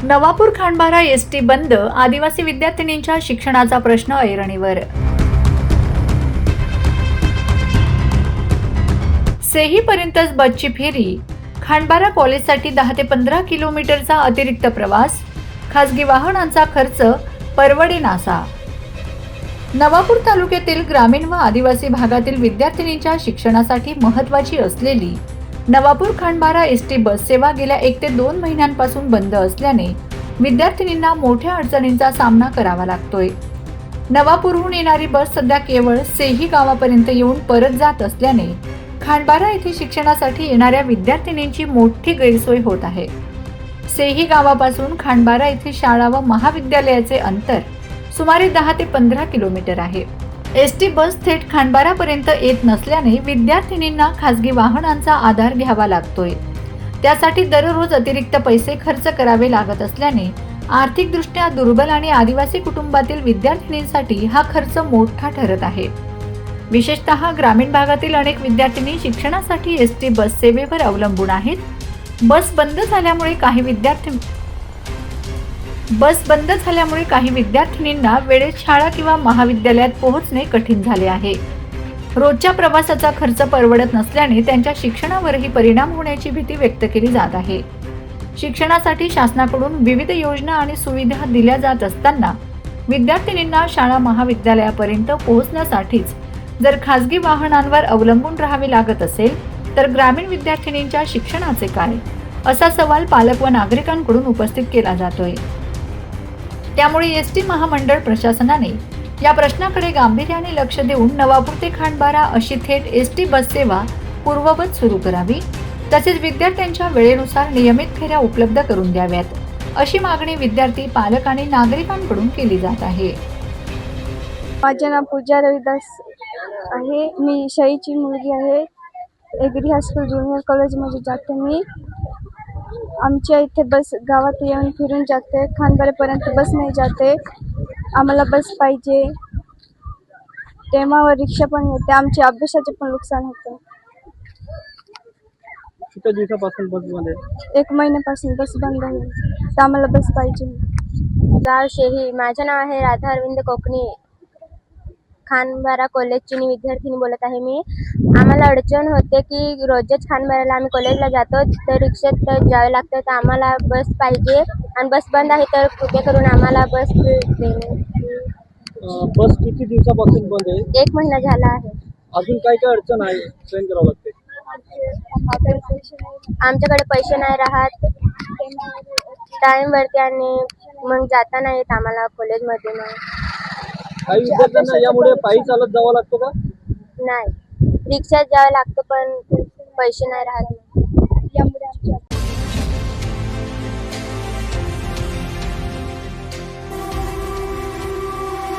Navapur Khandbara ST बंद, आदिवासी विद्यार्थिनींच्या शिक्षणाचा प्रश्न ऐरणीवर। सेहीपर्यंतच बसची फेरी, खांडबारा कॉलेजसाठी 10 ते 15 किलोमीटरचा अतिरिक्त प्रवास, खासगी वाहनांचा खर्च परवडेनासा। नवापूर तालुक्यातील ग्रामीण व आदिवासी भागातील विद्यार्थिनींच्या शिक्षणासाठी महत्त्वाची असलेली नवापूर खांडबारा एसटी बस सेवा गेल्या 1 ते 2 महिन्यांपासून बंद असल्याने विद्यार्थिनींना मोठ्या अडचणींचा सामना करावा लागतोय। नवापूरहून येणारी बस सध्या केवळ सेही गावापर्यंत येऊन परत जात असल्याने खांडबारा येथे शिक्षणासाठी येणाऱ्या विद्यार्थिनींची मोठी गैरसोय होत आहे। सेही गावापासून खांडबारा येथे शाळा व महाविद्यालयाचे अंतर सुमारे 10 ते 15 किलोमीटर आहे। एसटी बस थेट खांडबारापर्यंत येत नसल्याने विद्यार्थिनींना खासगी वाहनांचा आधार घ्यावा लागतोय। त्यासाठी दररोज अतिरिक्त पैसे खर्च करावे लागत असल्याने आर्थिकदृष्ट्या दुर्बल आणि आदिवासी कुटुंबातील विद्यार्थिनींसाठी हा खर्च मोठा ठरत आहे। विशेषतः ग्रामीण भागातील अनेक विद्यार्थिनी शिक्षणासाठी एसटी बस सेवेवर अवलंबून आहेत। बस बंद झाल्यामुळे काही विद्यार्थिनींना वेळेत शाळा किंवा महाविद्यालयात पोहोचणे कठीण झाले आहे। रोजच्या प्रवासाचा खर्च परवडत नसल्याने त्यांच्या शिक्षणावरही परिणाम होण्याची भीती व्यक्त केली जात आहे। शिक्षणासाठी शासनाकडून विविध योजना आणि सुविधा दिल्या जात असताना विद्यार्थिनींना शाळा महाविद्यालयापर्यंत पोहोचण्यासाठीच जर खासगी वाहनांवर अवलंबून राहावे लागत असेल तर ग्रामीण विद्यार्थिनींच्या शिक्षणाचे काय, असा सवाल पालक व नागरिकांकडून उपस्थित केला जातोय। त्यामुळे एसटी महामंडळ प्रशासनाने या प्रश्नाकडे गांभीर्याने लक्ष देऊन नवापूर ते खांडबारा अशी थेट एसटी बस सेवा पूर्ववत सुरू करावी, तसेच विद्यार्थ्यांच्या वेळेनुसार नियमित फेऱ्या उपलब्ध करून द्याव्यात, अशी मागणी विद्यार्थी, पालक आणि नागरिकांकडून केली जात आहे। माझे नाव पूजा रविदास आहे। मी शाईची मुलगी आहे। एग्री हायस्कूल ज्युनियर कॉलेजमध्ये जाते मी। आमच्या इथे बस गावात येऊन फिरून जाते, खांडबारापर्यंत बस नाही जाते। आम्हाला बस पाहिजे, टेमावर रिक्षा पण येते, आमच्या अभ्यासाचे पण नुकसान होते। किती दिवसापासून बस बंद आहे? 1 महिन्यापासून बस बंद आहे, तर आम्हाला बस पाहिजे। गाव शेही। माझे नाव आहे राधा अरविंद कोकणी। खांडबारा कॉलेजची विद्यार्थिनी बोलत आहे मी। आम्हाला अडचण होते की रोजच खांडबाराला आम्ही कॉलेजला जातो, तर रिक्षात जावे लागतं, तर आम्हाला बस पाहिजे आणि बस बंद आहे, तर कृपया करून आम्हाला बस देणे। बस किती दिवसापासून बंद आहे? 1 महिना झाला आहे। अजून काय काय अडचण आहे सहन करावं लागते? आमच्याकडे पैसे नाही राहत टाइम वरती, आणि मग जाता नाही येत आम्हाला कॉलेजमध्ये। मग काही विद्यार्थ्यांना यामुळे पायी चालत जावं लागतं का? नाही, रिक्षात जावं लागतं, पण पैसे नाही राहत।